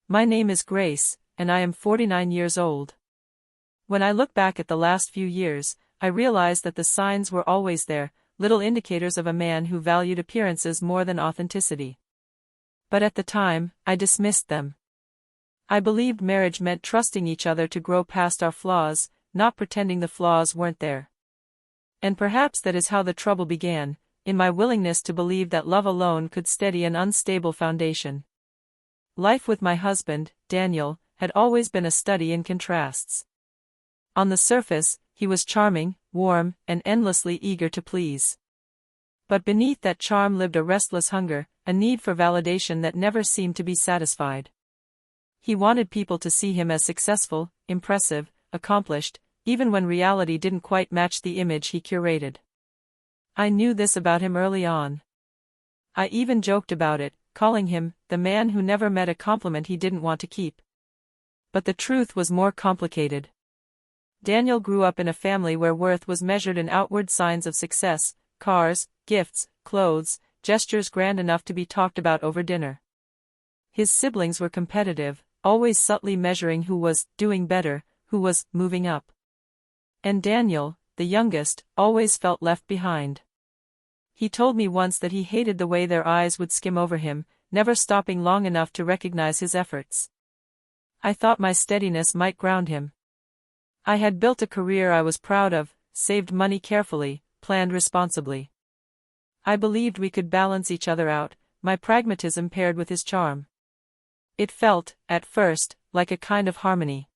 My name is Grace, and I am 49 years old. When I look back at the last few years, I realize that the signs were always there, little indicators of a man who valued appearances more than authenticity. But at the time, I dismissed them. I believed marriage meant trusting each other to grow past our flaws, not pretending the flaws weren't there. And perhaps that is how the trouble began, in my willingness to believe that love alone could steady an unstable foundation. Life with my husband, Daniel, had always been a study in contrasts. On the surface, he was charming, warm, and endlessly eager to please. But beneath that charm lived a restless hunger, a need for validation that never seemed to be satisfied. He wanted people to see him as successful, impressive, accomplished, even when reality didn't quite match the image he curated. I knew this about him early on. I even joked about it, calling him the man who never met a compliment he didn't want to keep. But the truth was more complicated. Daniel grew up in a family where worth was measured in outward signs of success: cars, gifts, clothes, gestures grand enough to be talked about over dinner. His siblings were competitive, always subtly measuring who was doing better, who was moving up. And Daniel, the youngest, always felt left behind. He told me once that he hated the way their eyes would skim over him, never stopping long enough to recognize his efforts. I thought my steadiness might ground him. I had built a career I was proud of, saved money carefully, planned responsibly. I believed we could balance each other out, my pragmatism paired with his charm. It felt, at first, like a kind of harmony.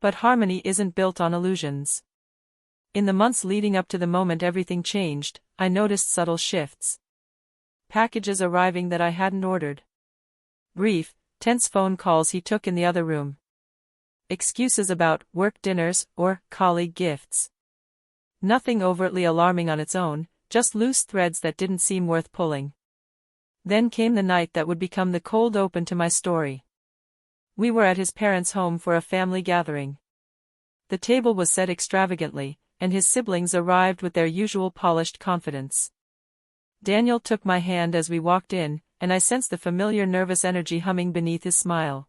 But harmony isn't built on illusions. In the months leading up to the moment everything changed, I noticed subtle shifts. Packages arriving that I hadn't ordered. Brief, tense phone calls he took in the other room. Excuses about work dinners or colleague gifts. Nothing overtly alarming on its own, just loose threads that didn't seem worth pulling. Then came the night that would become the cold open to my story. We were at his parents' home for a family gathering. The table was set extravagantly, and his siblings arrived with their usual polished confidence. Daniel took my hand as we walked in, and I sensed the familiar nervous energy humming beneath his smile.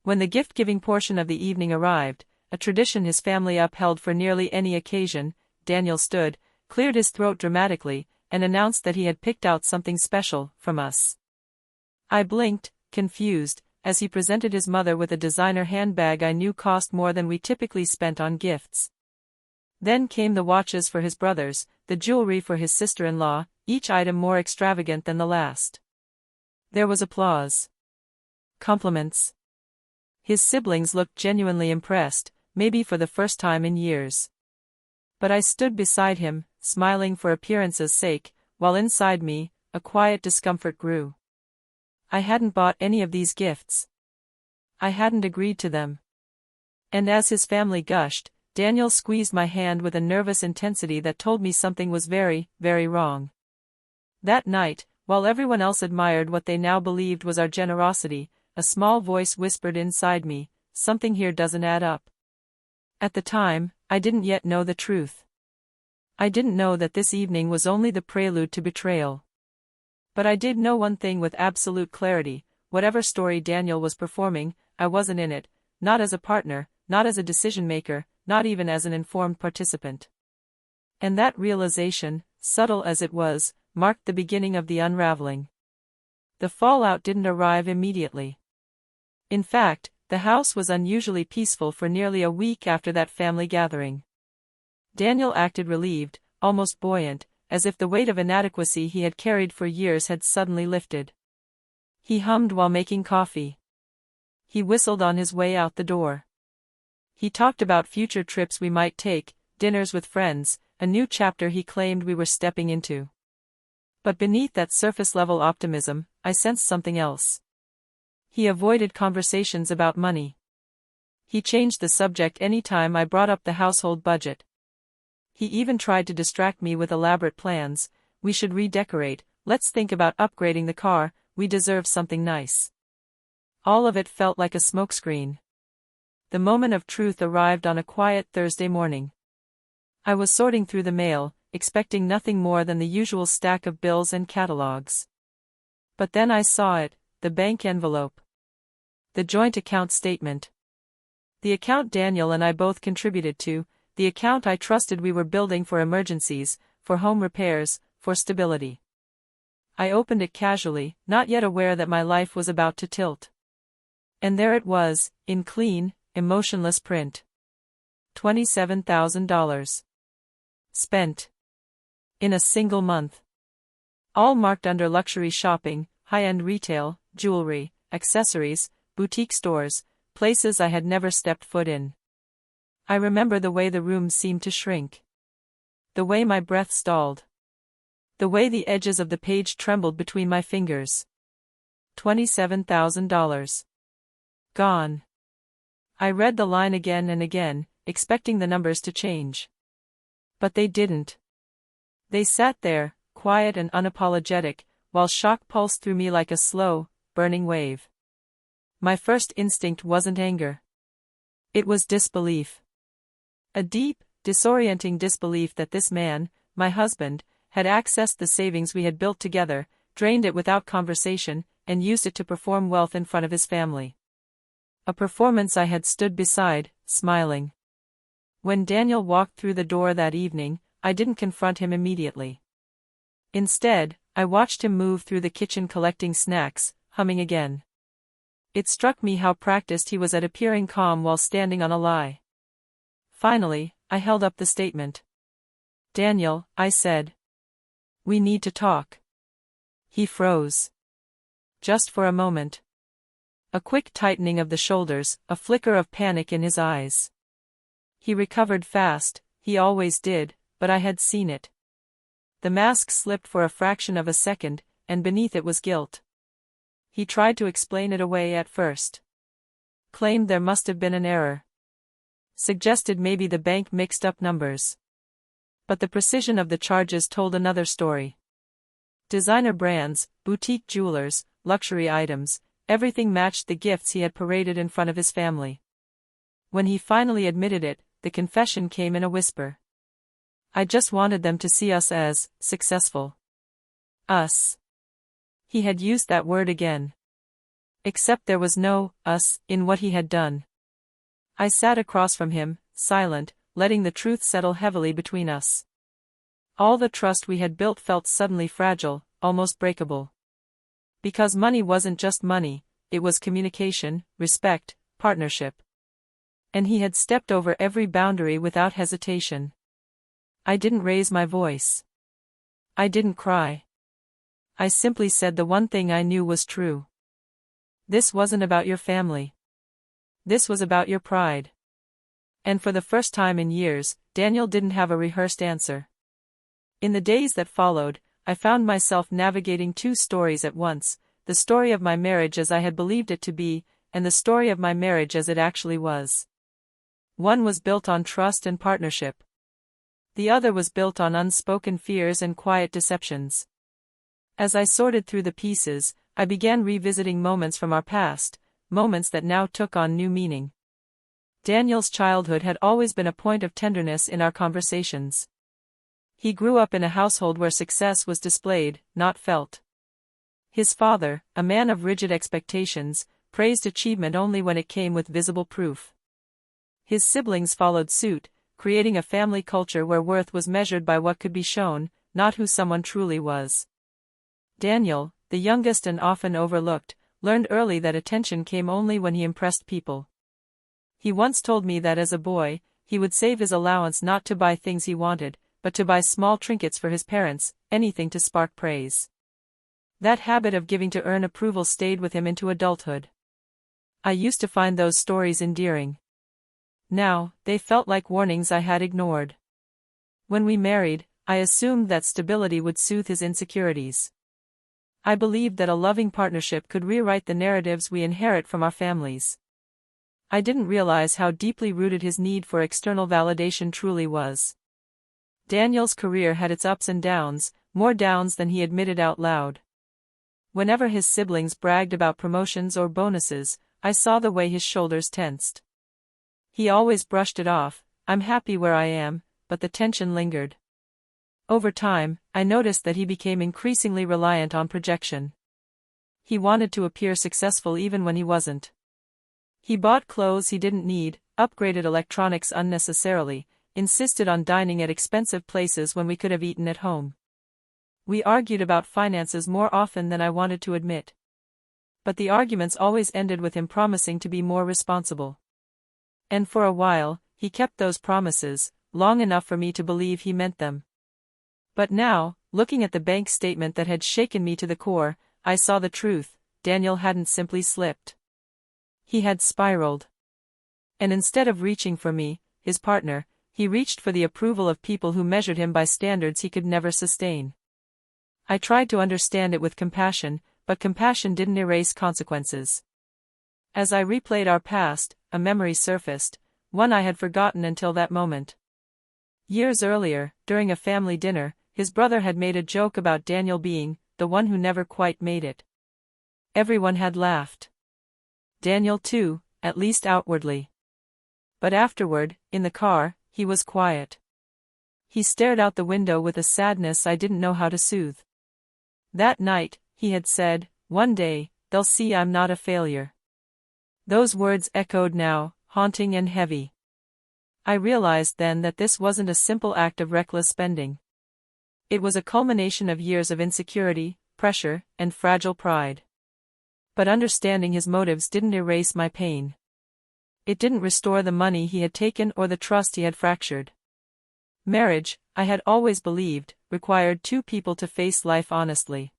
When the gift-giving portion of the evening arrived, a tradition his family upheld for nearly any occasion, Daniel stood, cleared his throat dramatically, and announced that he had picked out something special from us. I blinked, confused, as he presented his mother with a designer handbag I knew cost more than we typically spent on gifts. Then came the watches for his brothers, the jewelry for his sister-in-law, each item more extravagant than the last. There was applause. Compliments. His siblings looked genuinely impressed, maybe for the first time in years. But I stood beside him, smiling for appearance's sake, while inside me, a quiet discomfort grew. I hadn't bought any of these gifts. I hadn't agreed to them. And as his family gushed, Daniel squeezed my hand with a nervous intensity that told me something was very, very wrong. That night, while everyone else admired what they now believed was our generosity, a small voice whispered inside me, "Something here doesn't add up." At the time, I didn't yet know the truth. I didn't know that this evening was only the prelude to betrayal. But I did know one thing with absolute clarity: whatever story Daniel was performing, I wasn't in it, not as a partner, not as a decision-maker, not even as an informed participant. And that realization, subtle as it was, marked the beginning of the unraveling. The fallout didn't arrive immediately. In fact, the house was unusually peaceful for nearly a week after that family gathering. Daniel acted relieved, almost buoyant, as if the weight of inadequacy he had carried for years had suddenly lifted. He hummed while making coffee. He whistled on his way out the door. He talked about future trips we might take, dinners with friends, a new chapter he claimed we were stepping into. But beneath that surface-level optimism, I sensed something else. He avoided conversations about money. He changed the subject any time I brought up the household budget. He even tried to distract me with elaborate plans: "We should redecorate, let's think about upgrading the car, we deserve something nice." All of it felt like a smokescreen. The moment of truth arrived on a quiet Thursday morning. I was sorting through the mail, expecting nothing more than the usual stack of bills and catalogs. But then I saw it, the bank envelope. The joint account statement. The account Daniel and I both contributed to, the account I trusted we were building for emergencies, for home repairs, for stability. I opened it casually, not yet aware that my life was about to tilt. And there it was, in clean, emotionless print. $27,000. Spent. In a single month. All marked under luxury shopping, high-end retail, jewelry, accessories, boutique stores, places I had never stepped foot in. I remember the way the room seemed to shrink. The way my breath stalled. The way the edges of the page trembled between my fingers. $27,000. Gone. I read the line again and again, expecting the numbers to change. But they didn't. They sat there, quiet and unapologetic, while shock pulsed through me like a slow, burning wave. My first instinct wasn't anger. It was disbelief. A deep, disorienting disbelief that this man, my husband, had accessed the savings we had built together, drained it without conversation, and used it to perform wealth in front of his family. A performance I had stood beside, smiling. When Daniel walked through the door that evening, I didn't confront him immediately. Instead, I watched him move through the kitchen collecting snacks, humming again. It struck me how practiced he was at appearing calm while standing on a lie. Finally, I held up the statement. "Daniel," I said. "We need to talk." He froze. Just for a moment. A quick tightening of the shoulders, a flicker of panic in his eyes. He recovered fast, he always did, but I had seen it. The mask slipped for a fraction of a second, and beneath it was guilt. He tried to explain it away at first. Claimed there must have been an error. Suggested maybe the bank mixed up numbers. But the precision of the charges told another story. Designer brands, boutique jewelers, luxury items, everything matched the gifts he had paraded in front of his family. When he finally admitted it, the confession came in a whisper. "I just wanted them to see us as successful." Us. He had used that word again. Except there was no us in what he had done. I sat across from him, silent, letting the truth settle heavily between us. All the trust we had built felt suddenly fragile, almost breakable. Because money wasn't just money, it was communication, respect, partnership. And he had stepped over every boundary without hesitation. I didn't raise my voice. I didn't cry. I simply said the one thing I knew was true. This wasn't about your family. This was about your pride. And for the first time in years, Daniel didn't have a rehearsed answer. In the days that followed, I found myself navigating two stories at once, the story of my marriage as I had believed it to be, and the story of my marriage as it actually was. One was built on trust and partnership. The other was built on unspoken fears and quiet deceptions. As I sorted through the pieces, I began revisiting moments from our past, moments that now took on new meaning. Daniel's childhood had always been a point of tenderness in our conversations. He grew up in a household where success was displayed, not felt. His father, a man of rigid expectations, praised achievement only when it came with visible proof. His siblings followed suit, creating a family culture where worth was measured by what could be shown, not who someone truly was. Daniel, the youngest and often overlooked, learned early that attention came only when he impressed people. He once told me that as a boy, he would save his allowance not to buy things he wanted, but to buy small trinkets for his parents, anything to spark praise. That habit of giving to earn approval stayed with him into adulthood. I used to find those stories endearing. Now, they felt like warnings I had ignored. When we married, I assumed that stability would soothe his insecurities. I believed that a loving partnership could rewrite the narratives we inherit from our families. I didn't realize how deeply rooted his need for external validation truly was. Daniel's career had its ups and downs, more downs than he admitted out loud. Whenever his siblings bragged about promotions or bonuses, I saw the way his shoulders tensed. He always brushed it off, "I'm happy where I am," but the tension lingered. Over time, I noticed that he became increasingly reliant on projection. He wanted to appear successful even when he wasn't. He bought clothes he didn't need, upgraded electronics unnecessarily, insisted on dining at expensive places when we could have eaten at home. We argued about finances more often than I wanted to admit. But the arguments always ended with him promising to be more responsible. And for a while, he kept those promises, long enough for me to believe he meant them. But now, looking at the bank statement that had shaken me to the core, I saw the truth. Daniel hadn't simply slipped. He had spiraled. And instead of reaching for me, his partner, he reached for the approval of people who measured him by standards he could never sustain. I tried to understand it with compassion, but compassion didn't erase consequences. As I replayed our past, a memory surfaced, one I had forgotten until that moment. Years earlier, during a family dinner, his brother had made a joke about Daniel being the one who never quite made it. Everyone had laughed. Daniel too, at least outwardly. But afterward, in the car, he was quiet. He stared out the window with a sadness I didn't know how to soothe. That night, he had said, "One day, they'll see I'm not a failure." Those words echoed now, haunting and heavy. I realized then that this wasn't a simple act of reckless spending. It was a culmination of years of insecurity, pressure, and fragile pride. But understanding his motives didn't erase my pain. It didn't restore the money he had taken or the trust he had fractured. Marriage, I had always believed, required two people to face life honestly.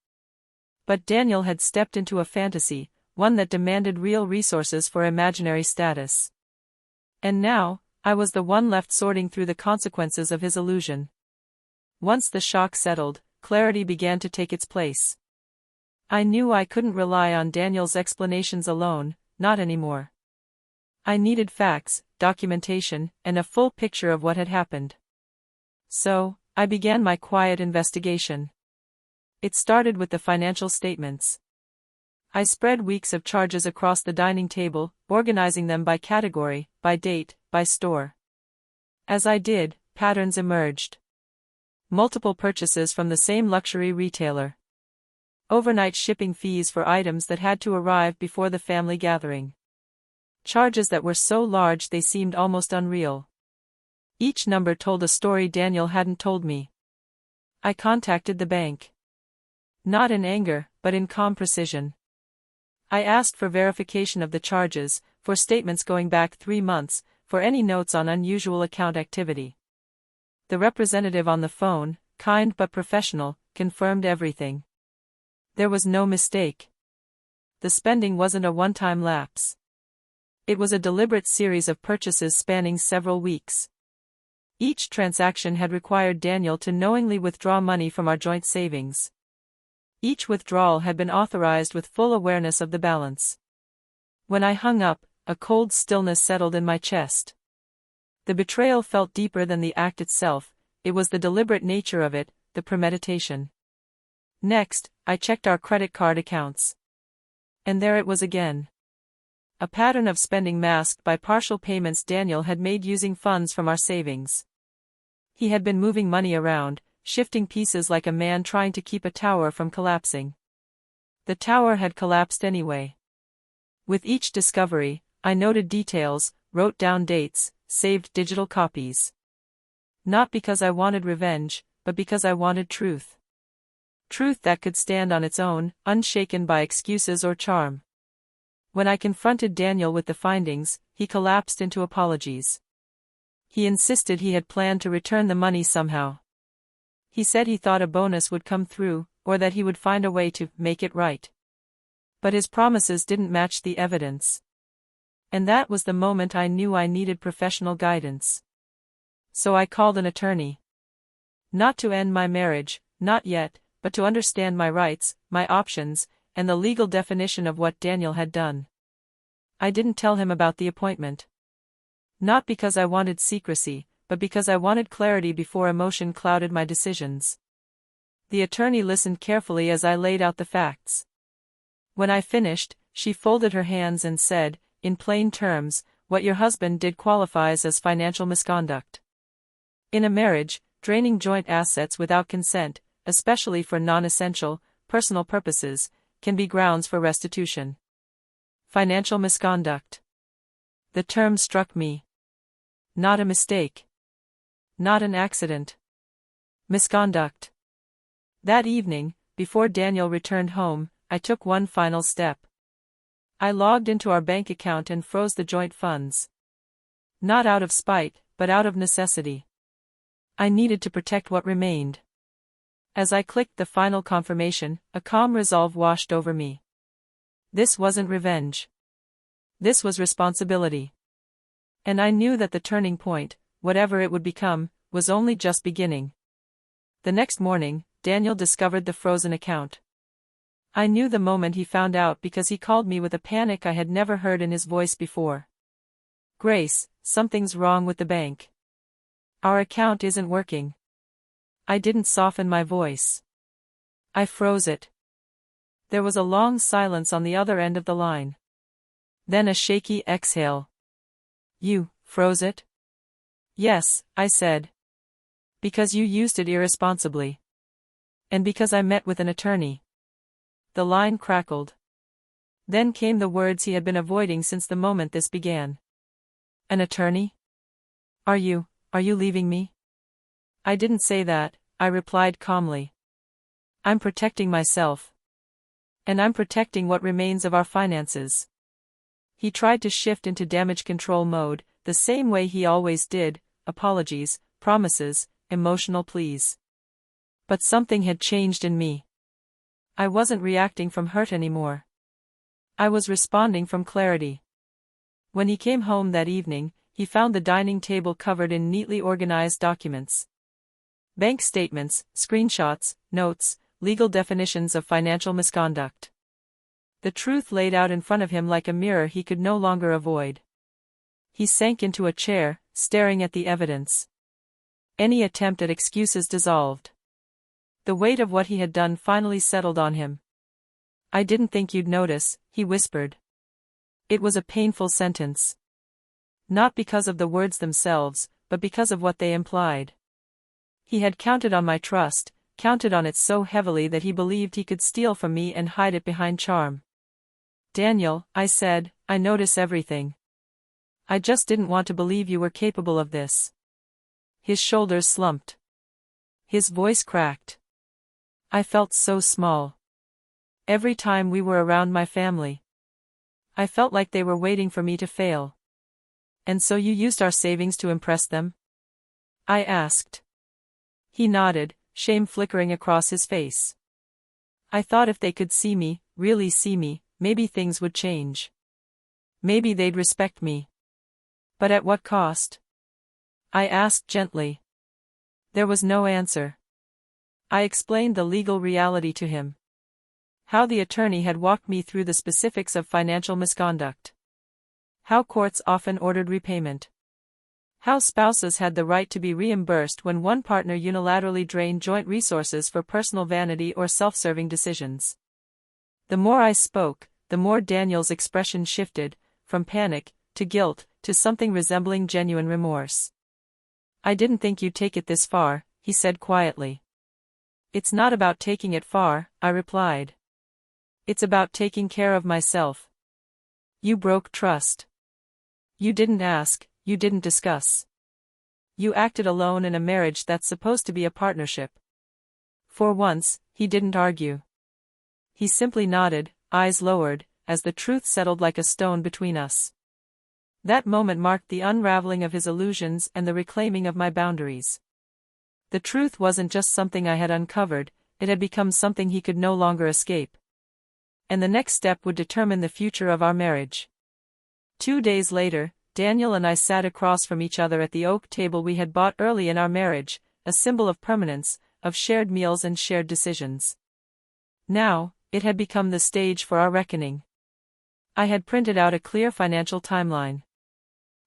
But Daniel had stepped into a fantasy, one that demanded real resources for imaginary status. And now, I was the one left sorting through the consequences of his illusion. Once the shock settled, clarity began to take its place. I knew I couldn't rely on Daniel's explanations alone, not anymore. I needed facts, documentation, and a full picture of what had happened. So, I began my quiet investigation. It started with the financial statements. I spread weeks of charges across the dining table, organizing them by category, by date, by store. As I did, patterns emerged. Multiple purchases from the same luxury retailer. Overnight shipping fees for items that had to arrive before the family gathering. Charges that were so large they seemed almost unreal. Each number told a story Daniel hadn't told me. I contacted the bank. Not in anger, but in calm precision. I asked for verification of the charges, for statements going back 3 months, for any notes on unusual account activity. The representative on the phone, kind but professional, confirmed everything. There was no mistake. The spending wasn't a one-time lapse. It was a deliberate series of purchases spanning several weeks. Each transaction had required Daniel to knowingly withdraw money from our joint savings. Each withdrawal had been authorized with full awareness of the balance. When I hung up, a cold stillness settled in my chest. The betrayal felt deeper than the act itself. It was the deliberate nature of it, the premeditation. Next, I checked our credit card accounts. And there it was again. A pattern of spending masked by partial payments Daniel had made using funds from our savings. He had been moving money around, shifting pieces like a man trying to keep a tower from collapsing. The tower had collapsed anyway. With each discovery, I noted details, wrote down dates, saved digital copies. Not because I wanted revenge, but because I wanted truth. Truth that could stand on its own, unshaken by excuses or charm. When I confronted Daniel with the findings, he collapsed into apologies. He insisted he had planned to return the money somehow. He said he thought a bonus would come through, or that he would find a way to make it right. But his promises didn't match the evidence. And that was the moment I knew I needed professional guidance. So I called an attorney. Not to end my marriage, not yet, but to understand my rights, my options, and the legal definition of what Daniel had done. I didn't tell him about the appointment. Not because I wanted secrecy, but because I wanted clarity before emotion clouded my decisions. The attorney listened carefully as I laid out the facts. When I finished, she folded her hands and said, in plain terms, what your husband did qualifies as financial misconduct. In a marriage, draining joint assets without consent, especially for non-essential, personal purposes, can be grounds for restitution. Financial misconduct. The term struck me. Not a mistake. Not an accident. Misconduct. That evening, before Daniel returned home, I took one final step. I logged into our bank account and froze the joint funds. Not out of spite, but out of necessity. I needed to protect what remained. As I clicked the final confirmation, a calm resolve washed over me. This wasn't revenge. This was responsibility. And I knew that the turning point, whatever it would become, was only just beginning. The next morning, Daniel discovered the frozen account. I knew the moment he found out because he called me with a panic I had never heard in his voice before. "Grace, something's wrong with the bank. Our account isn't working." I didn't soften my voice. I froze it. There was a long silence on the other end of the line. Then a shaky exhale. "You froze it?" "Yes," I said. "Because you used it irresponsibly. And because I met with an attorney." The line crackled. Then came the words he had been avoiding since the moment this began. "An attorney? Are you leaving me?" "I didn't say that," I replied calmly. "I'm protecting myself. And I'm protecting what remains of our finances." He tried to shift into damage control mode, the same way he always did: apologies, promises, emotional pleas. But something had changed in me. I wasn't reacting from hurt anymore. I was responding from clarity. When he came home that evening, he found the dining table covered in neatly organized documents. Bank statements, screenshots, notes, legal definitions of financial misconduct. The truth laid out in front of him like a mirror he could no longer avoid. He sank into a chair, staring at the evidence. Any attempt at excuses dissolved. The weight of what he had done finally settled on him. "I didn't think you'd notice," he whispered. It was a painful sentence. Not because of the words themselves, but because of what they implied. He had counted on my trust, counted on it so heavily that he believed he could steal from me and hide it behind charm. "Daniel," I said, "I notice everything. I just didn't want to believe you were capable of this." His shoulders slumped. His voice cracked. I felt so small. Every time we were around my family, I felt like they were waiting for me to fail. "And so you used our savings to impress them?" I asked. He nodded, shame flickering across his face. "I thought if they could see me, really see me, maybe things would change. Maybe they'd respect me. But at what cost?" I asked gently. There was no answer. I explained the legal reality to him. How the attorney had walked me through the specifics of financial misconduct. How courts often ordered repayment. How spouses had the right to be reimbursed when one partner unilaterally drained joint resources for personal vanity or self-serving decisions. The more I spoke, the more Daniel's expression shifted, from panic, to guilt, to something resembling genuine remorse. "I didn't think you'd take it this far," he said quietly. "It's not about taking it far," I replied. "It's about taking care of myself. You broke trust. You didn't ask, you didn't discuss. You acted alone in a marriage that's supposed to be a partnership." For once, he didn't argue. He simply nodded, eyes lowered, as the truth settled like a stone between us. That moment marked the unraveling of his illusions and the reclaiming of my boundaries. The truth wasn't just something I had uncovered, it had become something he could no longer escape. And the next step would determine the future of our marriage. 2 days later, Daniel and I sat across from each other at the oak table we had bought early in our marriage, a symbol of permanence, of shared meals and shared decisions. Now, it had become the stage for our reckoning. I had printed out a clear financial timeline.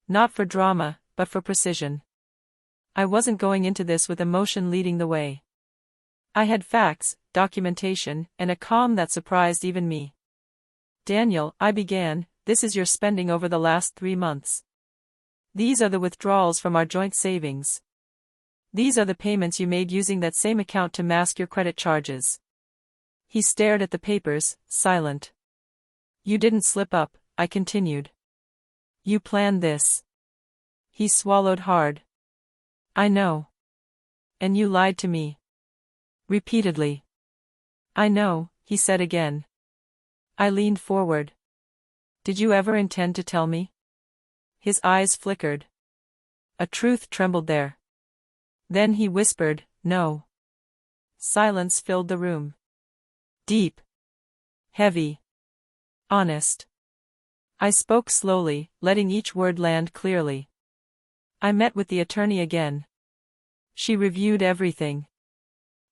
Not for drama, but for precision. I wasn't going into this with emotion leading the way. I had facts, documentation, and a calm that surprised even me. "Daniel," I began, "this is your spending over the last 3 months. These are the withdrawals from our joint savings. These are the payments you made using that same account to mask your credit charges." He stared at the papers, silent. "You didn't slip up," I continued. You planned this. He swallowed hard. I know. And you lied to me. Repeatedly. I know, he said again. I leaned forward. Did you ever intend to tell me? His eyes flickered. A truth trembled there. Then he whispered, no. Silence filled the room. Deep. Heavy. Honest. I spoke slowly, letting each word land clearly. I met with the attorney again. She reviewed everything.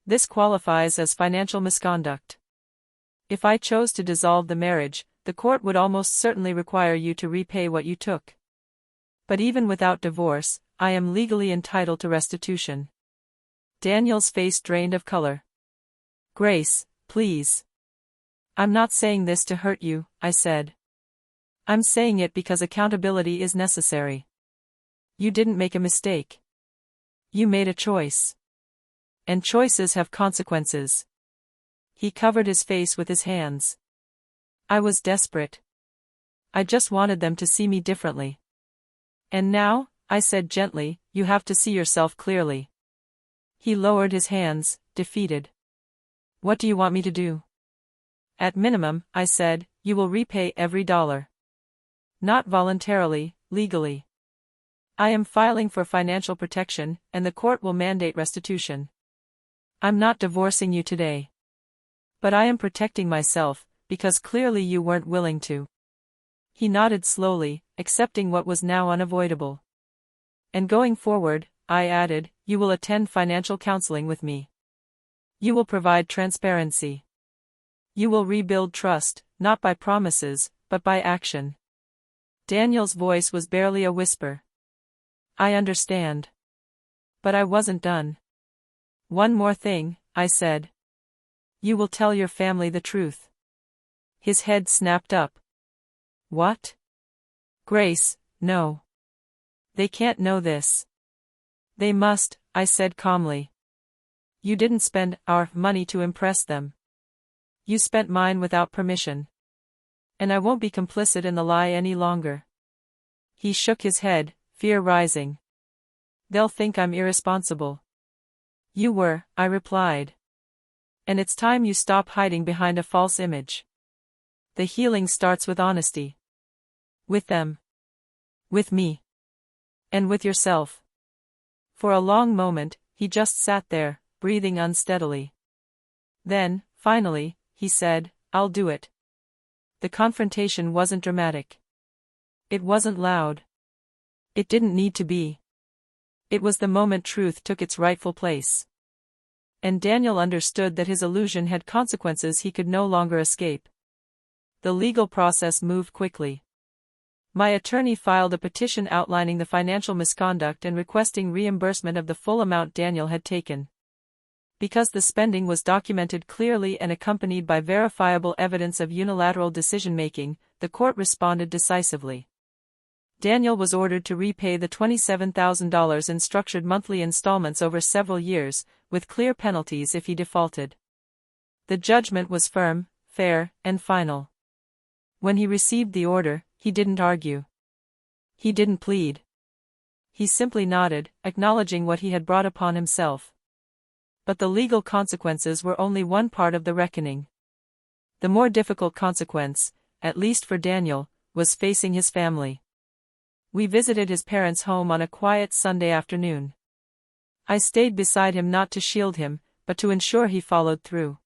This qualifies as financial misconduct. If I chose to dissolve the marriage, the court would almost certainly require you to repay what you took. But even without divorce, I am legally entitled to restitution. Daniel's face drained of color. Grace, please. I'm not saying this to hurt you, I said. I'm saying it because accountability is necessary. You didn't make a mistake. You made a choice. And choices have consequences. He covered his face with his hands. I was desperate. I just wanted them to see me differently. And now, I said gently, you have to see yourself clearly. He lowered his hands, defeated. What do you want me to do? At minimum, I said, you will repay every dollar. Not voluntarily, legally. I am filing for financial protection, and the court will mandate restitution. I'm not divorcing you today. But I am protecting myself, because clearly you weren't willing to. He nodded slowly, accepting what was now unavoidable. And going forward, I added, you will attend financial counseling with me. You will provide transparency. You will rebuild trust, not by promises, but by action. Daniel's voice was barely a whisper. I understand. But I wasn't done. One more thing, I said. You will tell your family the truth. His head snapped up. What? Grace, no. They can't know this. They must, I said calmly. You didn't spend our money to impress them. You spent mine without permission. And I won't be complicit in the lie any longer. He shook his head, fear rising. They'll think I'm irresponsible. You were, I replied. And it's time you stop hiding behind a false image. The healing starts with honesty. With them. With me. And with yourself. For a long moment, he just sat there, breathing unsteadily. Then, finally, he said, I'll do it. The confrontation wasn't dramatic. It wasn't loud. It didn't need to be. It was the moment truth took its rightful place. And Daniel understood that his illusion had consequences he could no longer escape. The legal process moved quickly. My attorney filed a petition outlining the financial misconduct and requesting reimbursement of the full amount Daniel had taken. Because the spending was documented clearly and accompanied by verifiable evidence of unilateral decision-making, the court responded decisively. Daniel was ordered to repay the $27,000 in structured monthly installments over several years, with clear penalties if he defaulted. The judgment was firm, fair, and final. When he received the order, he didn't argue. He didn't plead. He simply nodded, acknowledging what he had brought upon himself. But the legal consequences were only one part of the reckoning. The more difficult consequence, at least for Daniel, was facing his family. We visited his parents' home on a quiet Sunday afternoon. I stayed beside him not to shield him, but to ensure he followed through.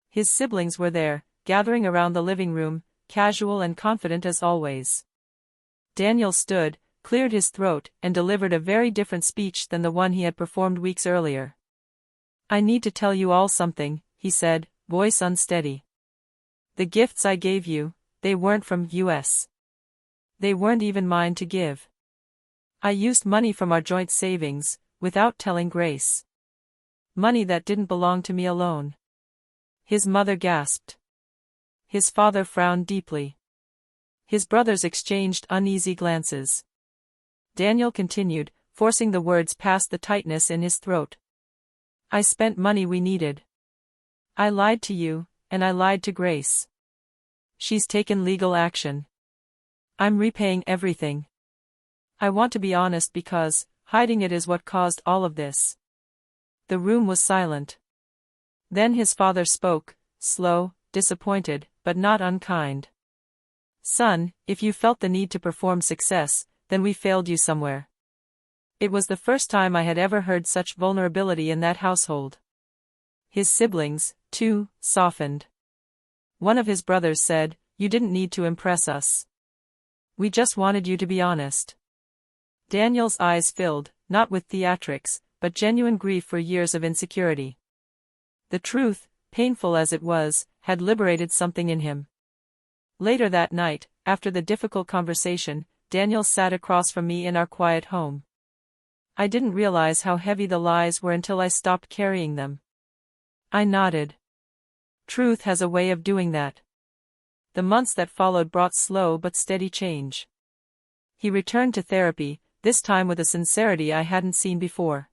His siblings were there, gathering around the living room, casual and confident as always. Daniel stood, cleared his throat, and delivered a very different speech than the one he had performed weeks earlier. I need to tell you all something, he said, voice unsteady. The gifts I gave you, they weren't from US. They weren't even mine to give. I used money from our joint savings, without telling Grace. Money that didn't belong to me alone. His mother gasped. His father frowned deeply. His brothers exchanged uneasy glances. Daniel continued, forcing the words past the tightness in his throat. I spent money we needed. I lied to you, and I lied to Grace. She's taken legal action. I'm repaying everything. I want to be honest because hiding it is what caused all of this. The room was silent. Then his father spoke, slow, disappointed, but not unkind. Son, if you felt the need to perform success, then we failed you somewhere. It was the first time I had ever heard such vulnerability in that household. His siblings, too, softened. One of his brothers said, "You didn't need to impress us. We just wanted you to be honest." Daniel's eyes filled, not with theatrics, but genuine grief for years of insecurity. The truth, painful as it was, had liberated something in him. Later that night, after the difficult conversation, Daniel sat across from me in our quiet home. I didn't realize how heavy the lies were until I stopped carrying them. I nodded. Truth has a way of doing that. The months that followed brought slow but steady change. He returned to therapy, this time with a sincerity I hadn't seen before.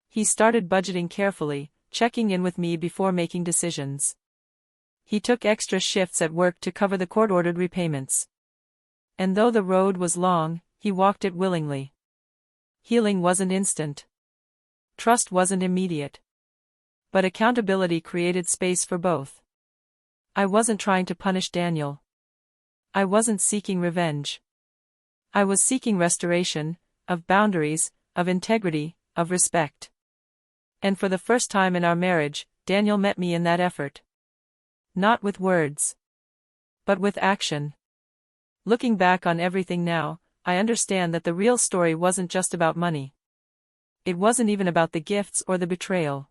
He started budgeting carefully, checking in with me before making decisions. He took extra shifts at work to cover the court-ordered repayments. And though the road was long, he walked it willingly. Healing wasn't instant. Trust wasn't immediate. But accountability created space for both. I wasn't trying to punish Daniel. I wasn't seeking revenge. I was seeking restoration, of boundaries, of integrity, of respect. And for the first time in our marriage, Daniel met me in that effort. Not with words, but with action. Looking back on everything now, I understand that the real story wasn't just about money. It wasn't even about the gifts or the betrayal.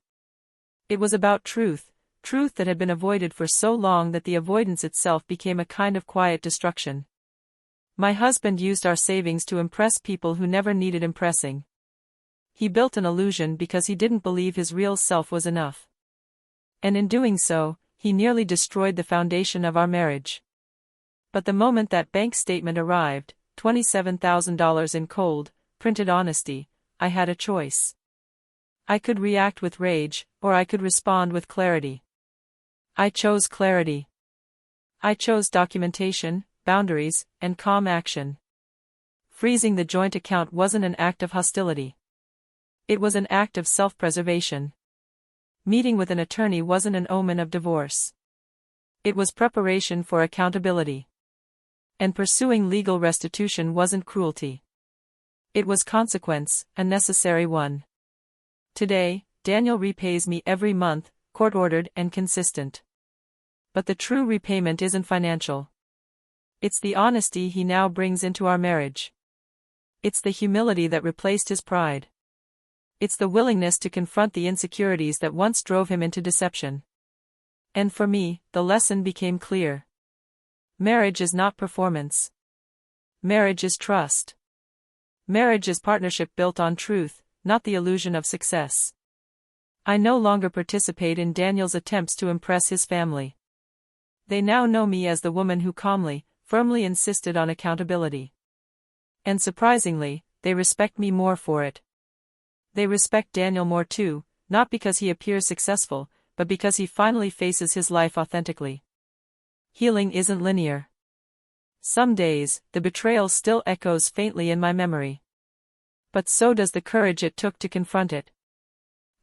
It was about truth, truth that had been avoided for so long that the avoidance itself became a kind of quiet destruction. My husband used our savings to impress people who never needed impressing. He built an illusion because he didn't believe his real self was enough. And in doing so, he nearly destroyed the foundation of our marriage. But the moment that bank statement arrived, $27,000 in cold, printed honesty, I had a choice. I could react with rage, or I could respond with clarity. I chose clarity. I chose documentation, boundaries, and calm action. Freezing the joint account wasn't an act of hostility. It was an act of self-preservation. Meeting with an attorney wasn't an omen of divorce. It was preparation for accountability. And pursuing legal restitution wasn't cruelty. It was consequence, a necessary one. Today, Daniel repays me every month, court-ordered and consistent. But the true repayment isn't financial. It's the honesty he now brings into our marriage. It's the humility that replaced his pride. It's the willingness to confront the insecurities that once drove him into deception. And for me, the lesson became clear. Marriage is not performance. Marriage is trust. Marriage is partnership built on truth, not the illusion of success. I no longer participate in Daniel's attempts to impress his family. They now know me as the woman who calmly, firmly insisted on accountability. And surprisingly, they respect me more for it. They respect Daniel more too, not because he appears successful, but because he finally faces his life authentically. Healing isn't linear. Some days, the betrayal still echoes faintly in my memory. But so does the courage it took to confront it.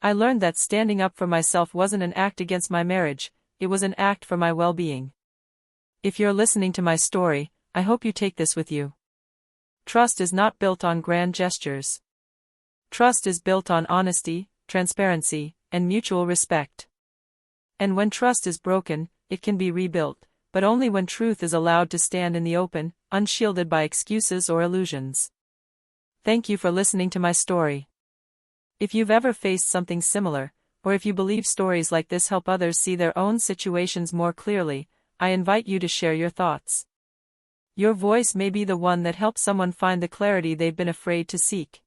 I learned that standing up for myself wasn't an act against my marriage, it was an act for my well-being. If you're listening to my story, I hope you take this with you. Trust is not built on grand gestures. Trust is built on honesty, transparency, and mutual respect. And when trust is broken, it can be rebuilt, but only when truth is allowed to stand in the open, unshielded by excuses or illusions. Thank you for listening to my story. If you've ever faced something similar, or if you believe stories like this help others see their own situations more clearly, I invite you to share your thoughts. Your voice may be the one that helps someone find the clarity they've been afraid to seek.